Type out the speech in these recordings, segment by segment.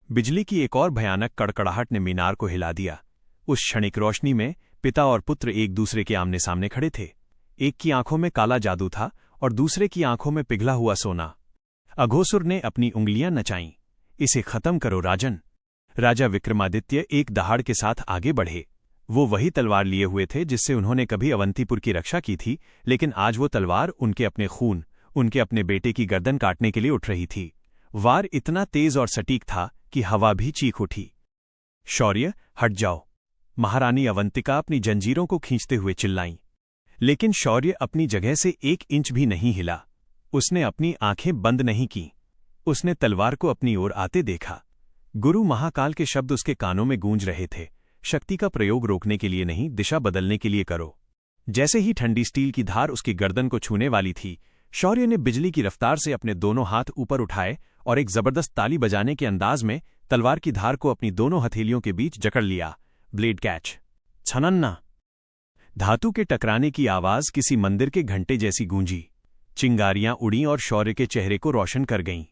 बिजली की एक और भयानक कड़कड़ाहट ने मीनार को हिला दिया। उस क्षणिक रोशनी में पिता और पुत्र एक दूसरे के आमने सामने खड़े थे। एक की आंखों में काला जादू था और दूसरे की आंखों में पिघला हुआ सोना। अघोसुर ने अपनी उंगलियां नचाईं। इसे खत्म करो राजन। राजा विक्रमादित्य एक दहाड़ के साथ आगे बढ़े। वो वही तलवार लिए हुए थे जिससे उन्होंने कभी अवंतीपुर की रक्षा की थी, लेकिन आज वो तलवार उनके अपने खून, उनके अपने बेटे की गर्दन काटने के लिए उठ रही थी। वार इतना तेज और सटीक था कि हवा भी चीख उठी। शौर्य, हट जाओ! महारानी अवंतिका अपनी जंजीरों को खींचते हुए चिल्लाईं। लेकिन शौर्य अपनी जगह से 1 इंच भी नहीं हिला। उसने अपनी आंखें बंद नहीं कीं। उसने तलवार को अपनी ओर आते देखा। गुरु महाकाल के शब्द उसके कानों में गूंज रहे थे। शक्ति का प्रयोग रोकने के लिए नहीं, दिशा बदलने के लिए करो। जैसे ही ठंडी स्टील की धार उसकी गर्दन को छूने वाली थी, शौर्य ने बिजली की रफ्तार से अपने दोनों हाथ ऊपर उठाए और एक जबरदस्त ताली बजाने के अंदाज में तलवार की धार को अपनी दोनों हथेलियों के बीच जकड़ लिया। Blade catch. छनन्ना। धातु के टकराने की आवाज किसी मंदिर के घंटे जैसी गूंजी। चिंगारियां उड़ीं और शौर्य के चेहरे को रोशन कर गईं।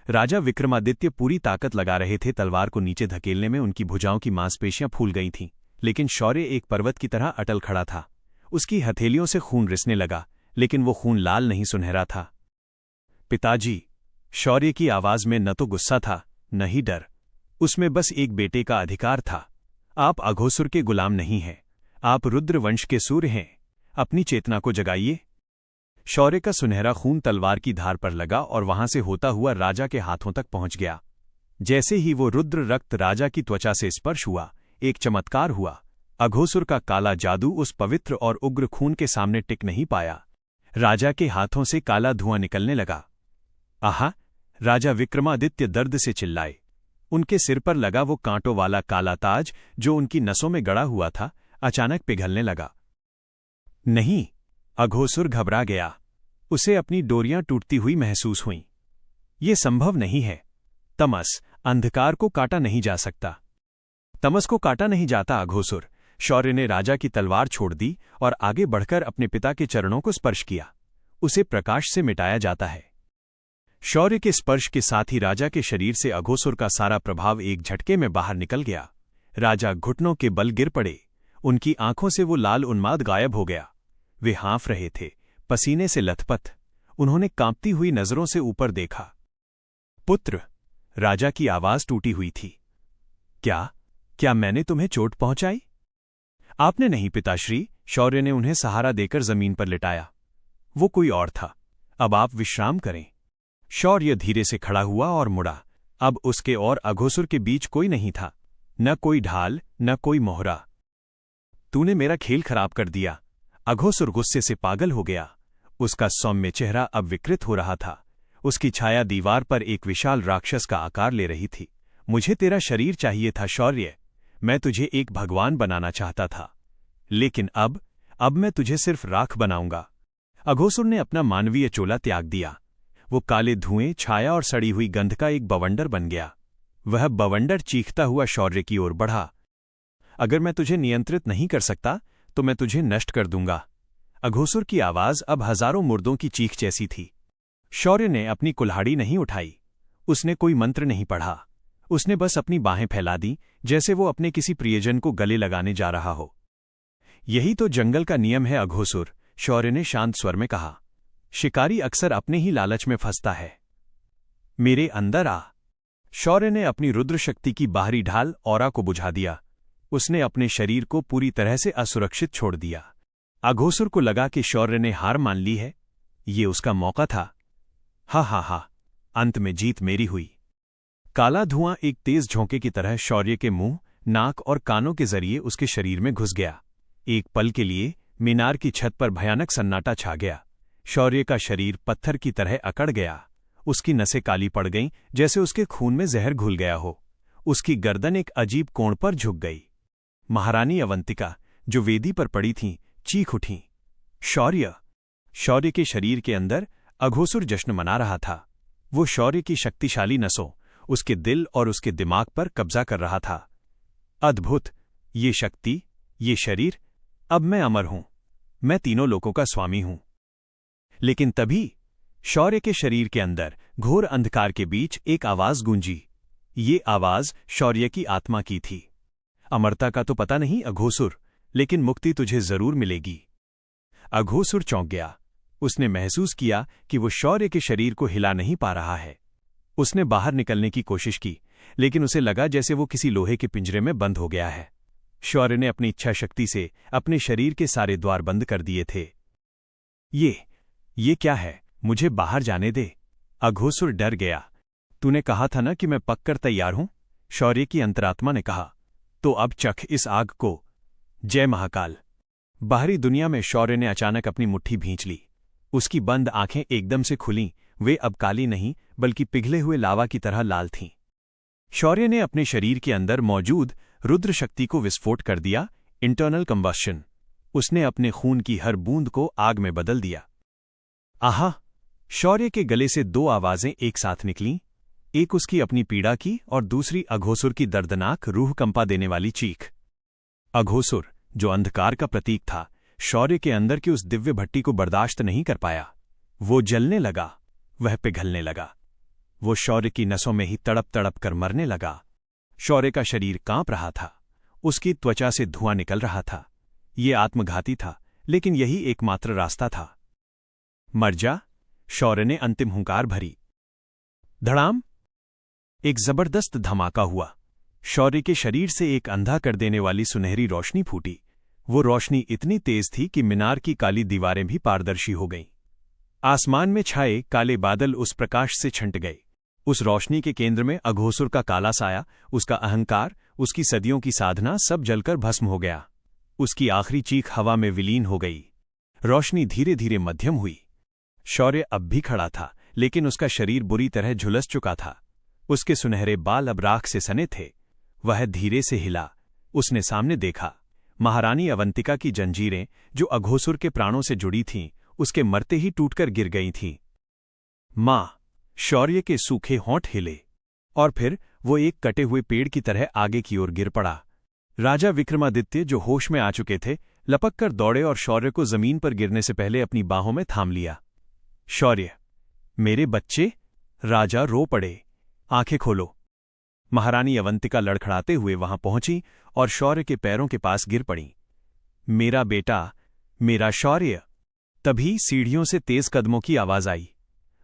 राजा विक्रमादित्य पूरी ताकत लगा रहे थे तलवार को नीचे धकेलने में। उनकी भुजाओं की मांसपेशियां फूल गई थीं, लेकिन शौर्य एक पर्वत की तरह अटल खड़ा था। उसकी हथेलियों से खून रिसने लगा, लेकिन वो खून लाल नहीं, सुनहरा था। पिताजी! शौर्य की आवाज में न तो गुस्सा था, न ही डर। उसमें बस एक बेटे का अधिकार था। आप अघोसुर के गुलाम नहीं हैं। आप रुद्रवंश के सूर्य हैं। अपनी चेतना को जगाइए। शौर्य का सुनहरा खून तलवार की धार पर लगा और वहां से होता हुआ राजा के हाथों तक पहुंच गया। जैसे ही वो रुद्र रक्त राजा की त्वचा से स्पर्श हुआ, एक चमत्कार हुआ। अघोसुर का काला जादू उस पवित्र और उग्र खून के सामने टिक नहीं पाया। राजा के हाथों से काला धुआं निकलने लगा। आहा! राजा विक्रमादित्य दर्द से चिल्लाए। उनके सिर पर लगा वो कांटों वाला काला ताज जो उनकी नसों में गड़ा हुआ था, अचानक पिघलने लगा। नहीं! अघोसुर घबरा गया। उसे अपनी डोरियां टूटती हुई महसूस हुईं। ये संभव नहीं है। तमस, अंधकार को काटा नहीं जा सकता। तमस को काटा नहीं जाता अघोसुर। शौर्य ने राजा की तलवार छोड़ दी और आगे बढ़कर अपने पिता के चरणों को स्पर्श किया। उसे प्रकाश से मिटाया जाता है। शौर्य के स्पर्श के साथ ही राजा के शरीर से अघोसुर का सारा प्रभाव एक झटके में बाहर निकल गया। राजा घुटनों के बल गिर पड़े। उनकी आंखों से वो लाल उन्माद गायब हो गया। वे हाँफ रहे थे, पसीने से लथपथ। उन्होंने कांपती हुई नजरों से ऊपर देखा। पुत्र! राजा की आवाज टूटी हुई थी। क्या मैंने तुम्हें चोट पहुंचाई? आपने नहीं पिताश्री। शौर्य ने उन्हें सहारा देकर जमीन पर लिटाया। वो कोई और था। अब आप विश्राम करें। शौर्य धीरे से खड़ा हुआ और मुड़ा। अब उसके और अघोसुर के बीच कोई नहीं था। न कोई ढाल, न कोई मोहरा। तूने मेरा खेल खराब कर दिया। अघोसुर गुस्से से पागल हो गया। उसका सौम्य चेहरा अब विकृत हो रहा था। उसकी छाया दीवार पर एक विशाल राक्षस का आकार ले रही थी। मुझे तेरा शरीर चाहिए था शौर्य। मैं तुझे एक भगवान बनाना चाहता था, लेकिन अब मैं तुझे सिर्फ राख बनाऊंगा। अघोसुर ने अपना मानवीय चोला त्याग दिया। वो काले धुएं, छाया और सड़ी हुई गंध का एक बवंडर बन गया। वह बवंडर चीखता हुआ शौर्य की ओर बढ़ा। अगर मैं तुझे नियंत्रित नहीं कर सकता तो मैं तुझे नष्ट कर दूंगा। अघोसुर की आवाज अब हजारों मुर्दों की चीख जैसी थी। शौर्य ने अपनी कुल्हाड़ी नहीं उठाई। उसने कोई मंत्र नहीं पढ़ा। उसने बस अपनी बाहें फैला दी, जैसे वो अपने किसी प्रियजन को गले लगाने जा रहा हो। यही तो जंगल का नियम है अघोसुर, शौर्य ने शांत स्वर में कहा। शिकारी अक्सर अपने ही लालच में फंसता है। मेरे अंदर आ। शौर्य ने अपनी रुद्र शक्ति की बाहरी ढाल ऑरा को बुझा दिया। उसने अपने शरीर को पूरी तरह से असुरक्षित छोड़ दिया। अघोसुर को लगा कि शौर्य ने हार मान ली है। ये उसका मौका था। हा, अंत में जीत मेरी हुई। काला धुआं एक तेज झोंके की तरह शौर्य के मुंह, नाक और कानों के जरिए उसके शरीर में घुस गया। एक पल के लिए मीनार की छत पर भयानक सन्नाटा छा गया। शौर्य का शरीर पत्थर की तरह अकड़ गया। उसकी नसें काली पड़ गईं, जैसे उसके खून में जहर घुल गया हो। उसकी गर्दन एक अजीब कोण पर झुक गई। महारानी अवंतिका, जो वेदी पर पड़ी थीं, चीख उठीं। शौर्य के शरीर के अंदर अघोसुर जश्न मना रहा था। वो शौर्य की शक्तिशाली नसों, उसके दिल और उसके दिमाग पर कब्जा कर रहा था। अद्भुत! ये शक्ति, ये शरीर, अब मैं अमर हूं। मैं तीनों लोकों का स्वामी हूं। लेकिन तभी शौर्य के शरीर के अंदर घोर अंधकार के बीच एक आवाज गूंजी। ये आवाज शौर्य की आत्मा की थी। अमरता का तो पता नहीं अघोसुर, लेकिन मुक्ति तुझे जरूर मिलेगी। अघोसुर चौंक गया। उसने महसूस किया कि वो शौर्य के शरीर को हिला नहीं पा रहा है। उसने बाहर निकलने की कोशिश की, लेकिन उसे लगा जैसे वो किसी लोहे के पिंजरे में बंद हो गया है। शौर्य ने अपनी इच्छा शक्ति से अपने शरीर के सारे द्वार बंद कर दिए थे। ये क्या है? मुझे बाहर जाने दे। अघोसुर डर गया। तूने कहा था ना कि मैं पककर तैयार हूं, शौर्य की अंतरात्मा ने कहा। तो अब चख इस आग को। जय महाकाल। बाहरी दुनिया में शौर्य ने अचानक अपनी मुट्ठी भींच ली। उसकी बंद आंखें एकदम से खुलीं। वे अब काली नहीं बल्कि पिघले हुए लावा की तरह लाल थीं। शौर्य ने अपने शरीर के अंदर मौजूद रुद्र शक्ति को विस्फोट कर दिया, इंटरनल कंबस्शन। उसने अपने खून की हर बूंद को आग में बदल दिया। आहा! शौर्य के गले से दो आवाजें एक साथ निकलीं, एक उसकी अपनी पीड़ा की और दूसरी अघोसुर की दर्दनाक रूह कंपा देने वाली चीख। अघोसुर, जो अंधकार का प्रतीक था, शौर्य के अंदर की उस दिव्य भट्टी को बर्दाश्त नहीं कर पाया। वो जलने लगा, वह पिघलने लगा। वो शौर्य की नसों में ही तड़प तड़प कर मरने लगा। शौर्य का शरीर कांप रहा था, उसकी त्वचा से धुआं निकल रहा था। ये आत्मघाती था, लेकिन यही एकमात्र रास्ता था। मर जा, शौर्य ने अंतिम हुंकार भरी। धड़ाम! एक जबरदस्त धमाका हुआ। शौर्य के शरीर से एक अंधा कर देने वाली सुनहरी रोशनी फूटी। वो रोशनी इतनी तेज थी कि मीनार की काली दीवारें भी पारदर्शी हो गईं। आसमान में छाए काले बादल उस प्रकाश से छंट गए। उस रोशनी के केंद्र में अघोसुर का काला साया, उसका अहंकार, उसकी सदियों की साधना सब जलकर भस्म हो गया। उसकी आखिरी चीख हवा में विलीन हो गई। रोशनी धीरे धीरे मध्यम हुई। शौर्य अब भी खड़ा था, लेकिन उसका शरीर बुरी तरह झुलस चुका था। उसके सुनहरे बाल अब राख से सने थे। वह धीरे से हिला। उसने सामने देखा। महारानी अवंतिका की जंजीरें, जो अघोसुर के प्राणों से जुड़ी थीं, उसके मरते ही टूटकर गिर गई थीं। मां! शौर्य के सूखे होंठ हिले, और फिर वो एक कटे हुए पेड़ की तरह आगे की ओर गिर पड़ा। राजा विक्रमादित्य, जो होश में आ चुके थे, लपक कर दौड़े और शौर्य को जमीन पर गिरने से पहले अपनी बाहों में थाम लिया। शौर्य! मेरे बच्चे! राजा रो पड़े। आंखें खोलो। महारानी अवंतिका लड़खड़ाते हुए वहां पहुंची और शौर्य के पैरों के पास गिर पड़ी। मेरा बेटा, मेरा शौर्य! तभी सीढ़ियों से तेज कदमों की आवाज आई।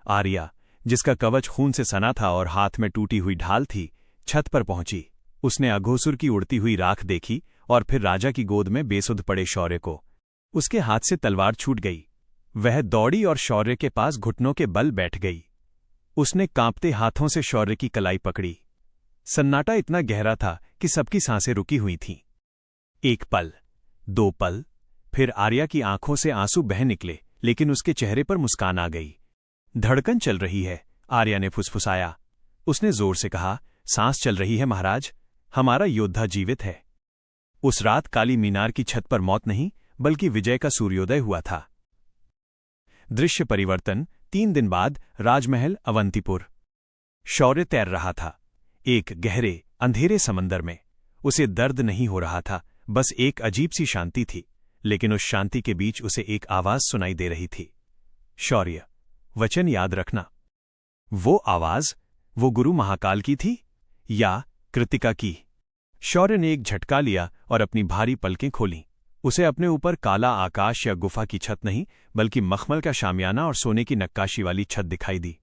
आर्या, जिसका कवच खून से सना था और हाथ में टूटी हुई ढाल थी, छत पर पहुंची। उसने अघोसुर की उड़ती हुई राख देखी और फिर राजा की गोद में बेसुध पड़े शौर्य को। उसके हाथ से तलवार छूट गई। वह दौड़ी और शौर्य के पास घुटनों के बल बैठ गई। उसने कांपते हाथों से शौर्य की कलाई पकड़ी। सन्नाटा इतना गहरा था कि सबकी सांसें रुकी हुई थीं। एक पल, दो पल, फिर आर्या की आंखों से आंसू बह निकले, लेकिन उसके चेहरे पर मुस्कान आ गई। धड़कन चल रही है, आर्या ने फुसफुसाया। उसने जोर से कहा, सांस चल रही है महाराज, हमारा योद्धा जीवित है। उस रात काली मीनार की छत पर मौत नहीं, बल्कि विजय का सूर्योदय हुआ था। दृश्य परिवर्तन। 3 दिन बाद राजमहल, अवंतीपुर। शौर्य तैर रहा था एक गहरे अंधेरे समंदर में। उसे दर्द नहीं हो रहा था, बस एक अजीब सी शांति थी। लेकिन उस शांति के बीच उसे एक आवाज सुनाई दे रही थी। शौर्य, वचन याद रखना। वो आवाज, वो गुरु महाकाल की थी या कृतिका की? शौर्य ने एक झटका लिया और अपनी भारी पलकें खोलीं। उसे अपने ऊपर काला आकाश या गुफा की छत नहीं, बल्कि मखमल का शामियाना और सोने की नक्काशी वाली छत दिखाई दी।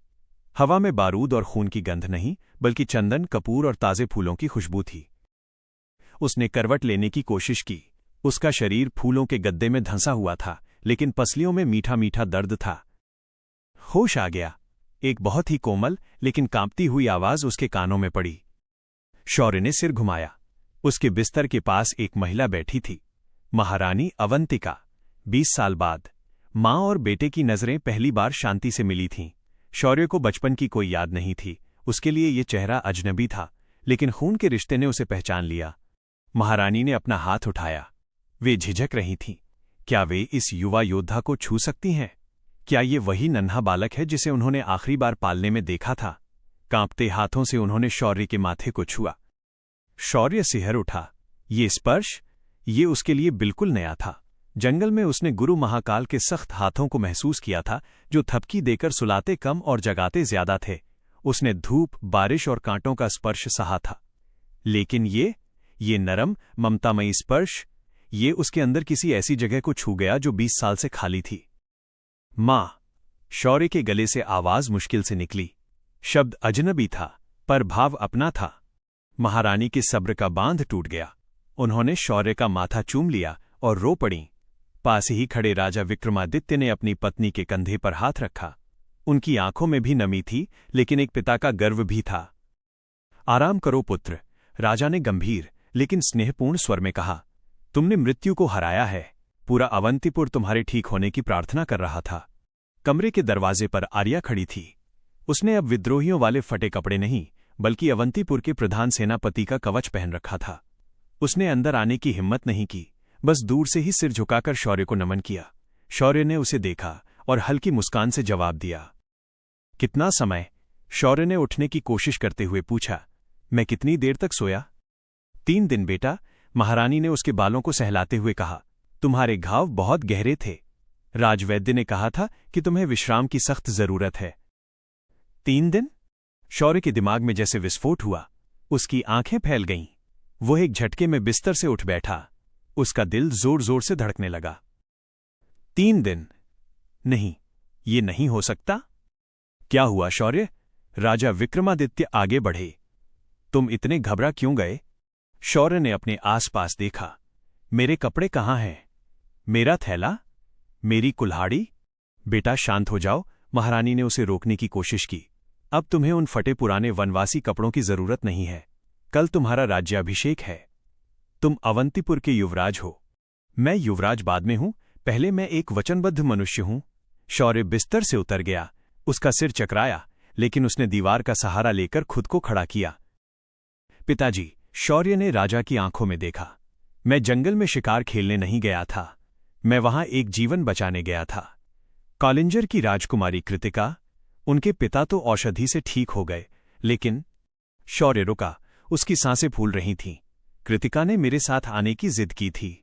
हवा में बारूद और खून की गंध नहीं, बल्कि चंदन, कपूर और ताजे फूलों की खुशबू थी। उसने करवट लेने की कोशिश की। उसका शरीर फूलों के गद्दे में धंसा हुआ था, लेकिन पसलियों में मीठा मीठा दर्द था। होश आ गया। एक बहुत ही कोमल लेकिन कांपती हुई आवाज उसके कानों में पड़ी। शौर्य ने सिर घुमाया। उसके बिस्तर के पास एक महिला बैठी थी, महारानी अवंतिका। 20 साल बाद मां और बेटे की नजरें पहली बार शांति से मिली थीं। शौर्य को बचपन की कोई याद नहीं थी। उसके लिए ये चेहरा अजनबी था, लेकिन खून के रिश्ते ने उसे पहचान लिया। महारानी ने अपना हाथ उठाया। वे झिझक रही थीं। क्या वे इस युवा योद्धा को छू सकती हैं? क्या ये वही नन्हा बालक है जिसे उन्होंने आखिरी बार पालने में देखा था? कांपते हाथों से उन्होंने शौर्य के माथे को छुआ। शौर्य सिहर उठा। ये स्पर्श, ये उसके लिए बिल्कुल नया था। जंगल में उसने गुरु महाकाल के सख्त हाथों को महसूस किया था, जो थपकी देकर सुलाते कम और जगाते ज्यादा थे। उसने धूप, बारिश और कांटों का स्पर्श सहा था, लेकिन ये नरम, ममतामयी स्पर्श, ये उसके अंदर किसी ऐसी जगह को छू गया जो 20 साल से खाली थी। मां। शौर्य के गले से आवाज मुश्किल से निकली। शब्द अजनबी था, पर भाव अपना था। महारानी के सब्र का बांध टूट गया। उन्होंने शौर्य का माथा चूम लिया और रो पड़ीं। पास ही खड़े राजा विक्रमादित्य ने अपनी पत्नी के कंधे पर हाथ रखा। उनकी आंखों में भी नमी थी, लेकिन एक पिता का गर्व भी था। आराम करो पुत्र, राजा ने गंभीर लेकिन स्नेहपूर्ण स्वर में कहा। तुमने मृत्यु को हराया है। पूरा अवंतीपुर तुम्हारे ठीक होने की प्रार्थना कर रहा था। कमरे के दरवाजे पर आर्या खड़ी थी। उसने अब विद्रोहियों वाले फटे कपड़े नहीं, बल्कि अवंतीपुर के प्रधान सेनापति का कवच पहन रखा था। उसने अंदर आने की हिम्मत नहीं की, बस दूर से ही सिर झुकाकर शौर्य को नमन किया। शौर्य ने उसे देखा और हल्की मुस्कान से जवाब दिया। कितना समय? शौर्य ने उठने की कोशिश करते हुए पूछा। मैं कितनी देर तक सोया? 3 दिन बेटा, महारानी ने उसके बालों को सहलाते हुए कहा। तुम्हारे घाव बहुत गहरे थे। राजवैद्य ने कहा था कि तुम्हें विश्राम की सख्त जरूरत है। 3 दिन? शौर्य के दिमाग में जैसे विस्फोट हुआ। उसकी आंखें फैल गईं। वो एक झटके में बिस्तर से उठ बैठा। उसका दिल जोर जोर से धड़कने लगा। 3 दिन? नहीं, ये नहीं हो सकता। क्या हुआ शौर्य? राजा विक्रमादित्य आगे बढ़े। तुम इतने घबरा क्यों गए? शौर्य ने अपने आसपास देखा। मेरे कपड़े कहाँ हैं? मेरा थैला? मेरी कुल्हाड़ी? बेटा शांत हो जाओ, महारानी ने उसे रोकने की कोशिश की। अब तुम्हें उन फटे पुराने वनवासी कपड़ों की जरूरत नहीं है। कल तुम्हारा राज्याभिषेक है। तुम अवंतीपुर के युवराज हो। मैं युवराज बाद में हूं, पहले मैं एक वचनबद्ध मनुष्य हूं। शौर्य बिस्तर से उतर गया। उसका सिर चकराया, लेकिन उसने दीवार का सहारा लेकर खुद को खड़ा किया। पिताजी, शौर्य ने राजा की आंखों में देखा। मैं जंगल में शिकार खेलने नहीं गया था। मैं वहां एक जीवन बचाने गया था। कॉलिंजर की राजकुमारी कृतिका, उनके पिता तो औषधि से ठीक हो गए, लेकिन... शौर्य रुका। उसकी सांसें फूल रही थीं। कृतिका ने मेरे साथ आने की जिद की थी।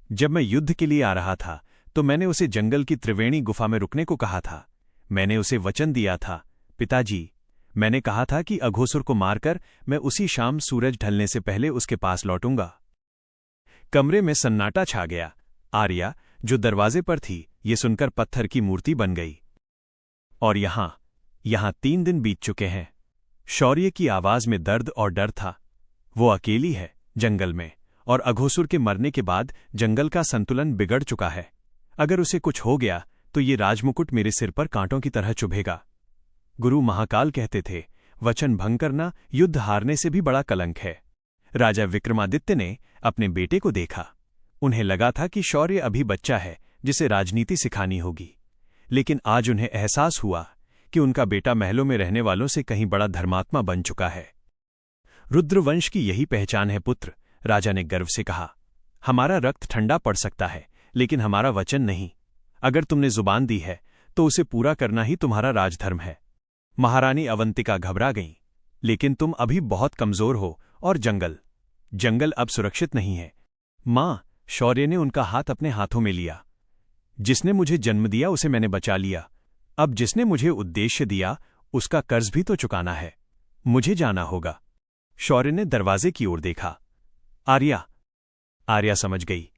जब मैं युद्ध के लिए आ रहा था तो मैंने उसे जंगल की त्रिवेणी गुफा में रुकने को कहा था। मैंने उसे वचन दिया था। पिताजी, मैंने कहा था कि अघोसुर को मारकर मैं उसी शाम सूरज ढलने से पहले उसके पास लौटूंगा। कमरे में सन्नाटा छा गया। आर्या, जो दरवाजे पर थी, ये सुनकर पत्थर की मूर्ति बन गई। और यहां 3 दिन बीत चुके हैं। शौर्य की आवाज में दर्द और डर था। वो अकेली है जंगल में, और अघोसुर के मरने के बाद जंगल का संतुलन बिगड़ चुका है। अगर उसे कुछ हो गया तो ये राजमुकुट मेरे सिर पर कांटों की तरह चुभेगा। गुरु महाकाल कहते थे, वचन भंग करना युद्ध हारने से भी बड़ा कलंक है। राजा विक्रमादित्य ने अपने बेटे को देखा। उन्हें लगा था कि शौर्य अभी बच्चा है जिसे राजनीति सिखानी होगी, लेकिन आज उन्हें एहसास हुआ कि उनका बेटा महलों में रहने वालों से कहीं बड़ा धर्मात्मा बन चुका है। रुद्रवंश की यही पहचान है पुत्र, राजा ने गर्व से कहा। हमारा रक्त ठंडा पड़ सकता है, लेकिन हमारा वचन नहीं। अगर तुमने जुबान दी है तो उसे पूरा करना ही तुम्हारा राजधर्म है। महारानी अवंतिका घबरा गईं। लेकिन तुम अभी बहुत कमजोर हो, और जंगल अब सुरक्षित नहीं है। मां, शौर्य ने उनका हाथ अपने हाथों में लिया। जिसने मुझे जन्म दिया उसे मैंने बचा लिया। अब जिसने मुझे उद्देश्य दिया उसका कर्ज भी तो चुकाना है। मुझे जाना होगा। शौर्य ने दरवाजे की ओर देखा। आर्या समझ गई।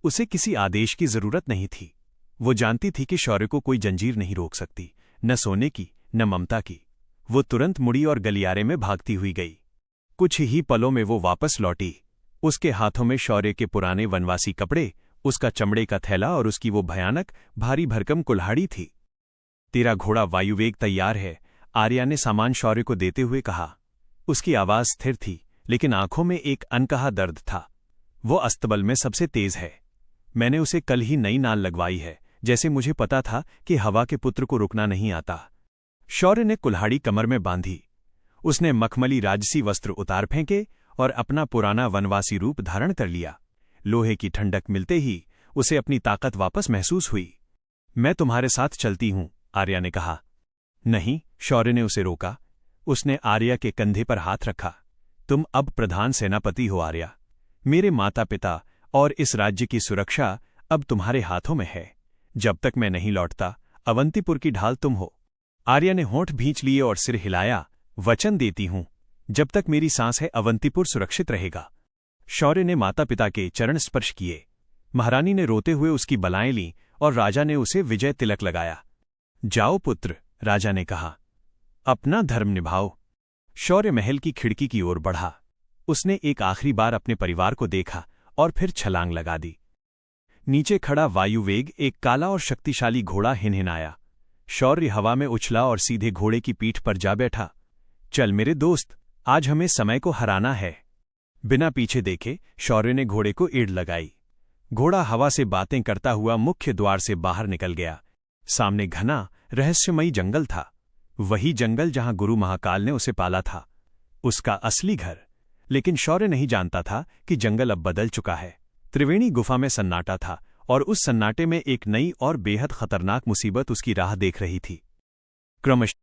उसे किसी आदेश की जरूरत नहीं थी। वो जानती थी कि शौर्य को कोई जंजीर नहीं रोक सकती, न सोने की न ममता की। वो तुरंत मुड़ी और गलियारे में भागती हुई गई। कुछ ही पलों में वो वापस लौटी। उसके हाथों में शौर्य के पुराने वनवासी कपड़े, उसका चमड़े का थैला और उसकी वो भयानक भारी भरकम कुल्हाड़ी थी। तेरा घोड़ा वायुवेग तैयार है, आर्या ने सामान शौर्य को देते हुए कहा। उसकी आवाज स्थिर थी, लेकिन आंखों में एक अनकहा दर्द था। वो अस्तबल में सबसे तेज है। मैंने उसे कल ही नई नाल लगवाई है, जैसे मुझे पता था कि हवा के पुत्र को रुकना नहीं आता। शौर्य ने कुल्हाड़ी कमर में बांधी। उसने मखमली राजसी वस्त्र उतार फेंके और अपना पुराना वनवासी रूप धारण कर लिया। लोहे की ठंडक मिलते ही उसे अपनी ताकत वापस महसूस हुई। मैं तुम्हारे साथ चलती हूं, आर्या ने कहा। नहीं, शौर्य ने उसे रोका। उसने आर्या के कंधे पर हाथ रखा। तुम अब प्रधान सेनापति हो आर्या। मेरे माता पिता और इस राज्य की सुरक्षा अब तुम्हारे हाथों में है। जब तक मैं नहीं लौटता, अवंतीपुर की ढाल तुम हो। आर्या ने होंठ भींच लिए और सिर हिलाया। वचन देती हूं, जब तक मेरी सांस है अवंतीपुर सुरक्षित रहेगा। शौर्य ने माता पिता के चरण स्पर्श किए। महारानी ने रोते हुए उसकी बलाएं लीं और राजा ने उसे विजय तिलक लगाया। जाओ पुत्र, राजा ने कहा, अपना धर्म निभाओ। शौर्य महल की खिड़की की ओर बढ़ा। उसने एक आखिरी बार अपने परिवार को देखा और फिर छलांग लगा दी। नीचे खड़ा वायुवेग एक काला और शक्तिशाली घोड़ा हिनहिनाया। शौर्य हवा में उछला और सीधे घोड़े की पीठ पर जा बैठा। चल मेरे दोस्त, आज हमें समय को हराना है। बिना पीछे देखे शौर्य ने घोड़े को ईड़ लगाई। घोड़ा हवा से बातें करता हुआ मुख्य द्वार से बाहर निकल गया। सामने घना रहस्यमयी जंगल था, वही जंगल जहां गुरु महाकाल ने उसे पाला था, उसका असली घर। लेकिन शौर्य नहीं जानता था कि जंगल अब बदल चुका है। त्रिवेणी गुफा में सन्नाटा था और उस सन्नाटे में एक नई और बेहद खतरनाक मुसीबत उसकी राह देख रही थी। क्रमशः